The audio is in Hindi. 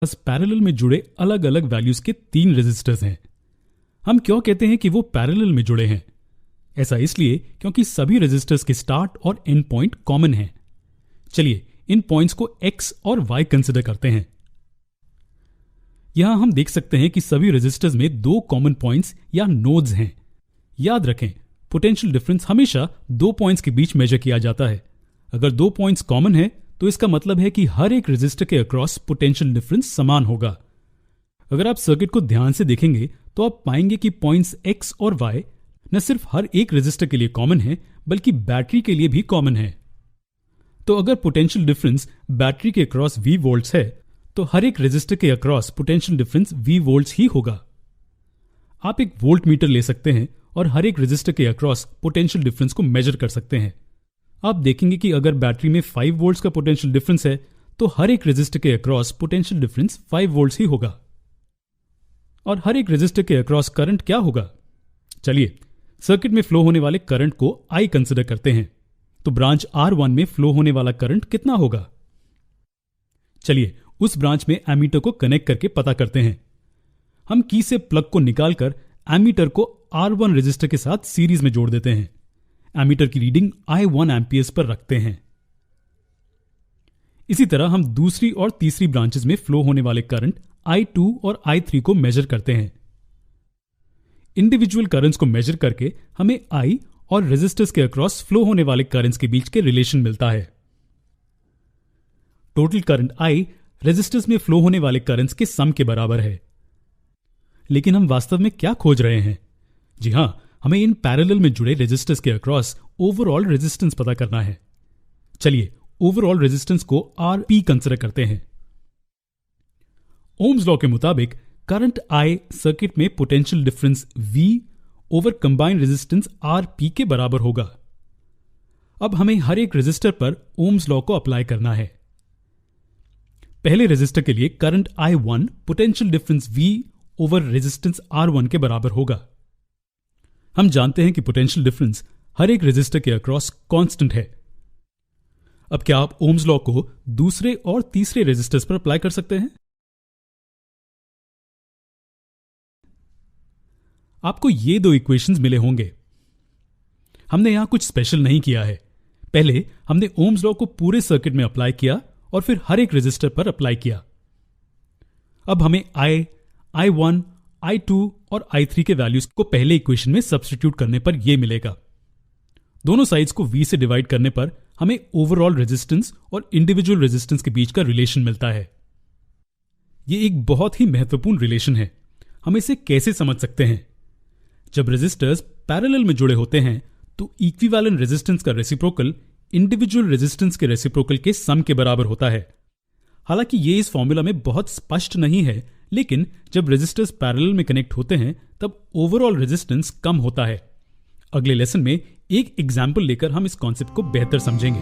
पास पैरेलल में जुड़े अलग अलग वैल्यूज के 3 रेजिस्टर्स हैं। हम क्यों कहते हैं कि वो पैरेलल में जुड़े हैं? ऐसा इसलिए क्योंकि सभी रेजिस्टर्स के स्टार्ट और एंड पॉइंट कॉमन हैं। चलिए इन पॉइंट्स को x और y कंसिडर करते हैं। यहां हम देख सकते हैं कि सभी रेजिस्टर्स में 2 कॉमन पॉइंट्स या नोड्स हैं। याद रखें, पोटेंशियल डिफरेंस हमेशा 2 पॉइंट्स के बीच मेजर किया जाता है। अगर 2 पॉइंट्स कॉमन है तो इसका मतलब है कि हर एक रेजिस्टर के अक्रॉस पोटेंशियल डिफरेंस समान होगा। अगर आप सर्किट को ध्यान से देखेंगे तो आप पाएंगे कि पॉइंट्स x और y न सिर्फ हर एक रेजिस्टर के लिए कॉमन है बल्कि बैटरी के लिए भी कॉमन है। तो अगर पोटेंशियल डिफरेंस बैटरी के अक्रॉस V वोल्ट्स है तो हर एक रेजिस्टर के across potential difference V volts ही होगा। आप एक वोल्ट मीटर ले सकते हैं और हर एक रेजिस्टर के अक्रॉस पोटेंशियल डिफरेंस को मेजर कर सकते हैं। आप देखेंगे कि अगर बैटरी में 5 वोल्ट्स का पोटेंशियल डिफरेंस है तो हर एक रेजिस्टर के अक्रॉस पोटेंशियल डिफरेंस 5 वोल्ट्स ही होगा। और हर एक रेजिस्टर के अक्रॉस करंट क्या होगा? चलिए सर्किट में फ्लो होने वाले करंट को I कंसिडर करते हैं। तो ब्रांच R1 में फ्लो होने वाला करंट कितना होगा? चलिए उस ब्रांच में एमीटर को कनेक्ट करके पता करते हैं। हम की से प्लग को निकालकर एमीटर को R1 रेजिस्टर के साथ सीरीज में जोड़ देते हैं। एमीटर की रीडिंग I1 एम्पियर्स पर रखते हैं। इसी तरह हम दूसरी और तीसरी ब्रांचेस में फ्लो होने वाले करंट I2 और I3 को मेजर करते हैं। इंडिविजुअल करंट्स को मेजर करके हमें I और रेजिस्टर्स के अक्रॉस फ्लो होने वाले करंट्स के बीच के रिलेशन मिलता है। टोटल करंट I रेजिस्टर्स में फ्लो होने वाले करंट्स के सम के बराबर है। लेकिन हम वास्तव में क्या खोज रहे हैं? जी हां, हमें इन पैरेलल में जुड़े रेजिस्टर्स के अक्रॉस ओवरऑल रेजिस्टेंस पता करना है। चलिए ओवरऑल रेजिस्टेंस को Rp कंसिडर करते हैं। ओम्स लॉ के मुताबिक करंट I सर्किट में potential difference V over combined resistance Rp के बराबर होगा। अब हमें हर एक रेजिस्टर पर ओम्स लॉ को अप्लाई करना है। पहले रेजिस्टर के लिए current I1 potential difference V over resistance R1 के बराबर होगा। हम जानते हैं कि पोटेंशियल डिफरेंस हर एक रेजिस्टर के अक्रॉस कांस्टेंट है। अब क्या आप ओम्स लॉ को दूसरे और तीसरे रेजिस्टर्स पर अप्लाई कर सकते हैं? आपको ये 2 इक्वेशंस मिले होंगे। हमने यहां कुछ स्पेशल नहीं किया है। पहले हमने ओम्स लॉ को पूरे सर्किट में अप्लाई किया और फिर हर एक रेजिस्टर पर अप्लाई किया। अब हमें I1, I2 और I3 के वैल्यूज को पहले इक्वेशन में सब्स्टिट्यूट करने पर यह मिलेगा। दोनों साइड्स को V से डिवाइड करने पर हमें ओवरऑल रेजिस्टेंस और इंडिविजुअल रेजिस्टेंस के बीच का रिलेशन मिलता है। यह एक बहुत ही महत्वपूर्ण रिलेशन है। हम इसे कैसे समझ सकते हैं? जब रेजिस्टर्स पैरेलल में जुड़े होते हैं तो इक्विवेलेंट रेजिस्टेंस का रेसिप्रोकल इंडिविजुअल रेजिस्टेंस के रेसिप्रोकल के सम के बराबर होता है। हालांकि यह इस फॉर्मूला में बहुत स्पष्ट नहीं है, लेकिन जब रेजिस्टर्स पैरेलल में कनेक्ट होते हैं तब ओवरऑल रेजिस्टेंस कम होता है। अगले लेसन में एक एग्जाम्पल लेकर हम इस कॉन्सेप्ट को बेहतर समझेंगे।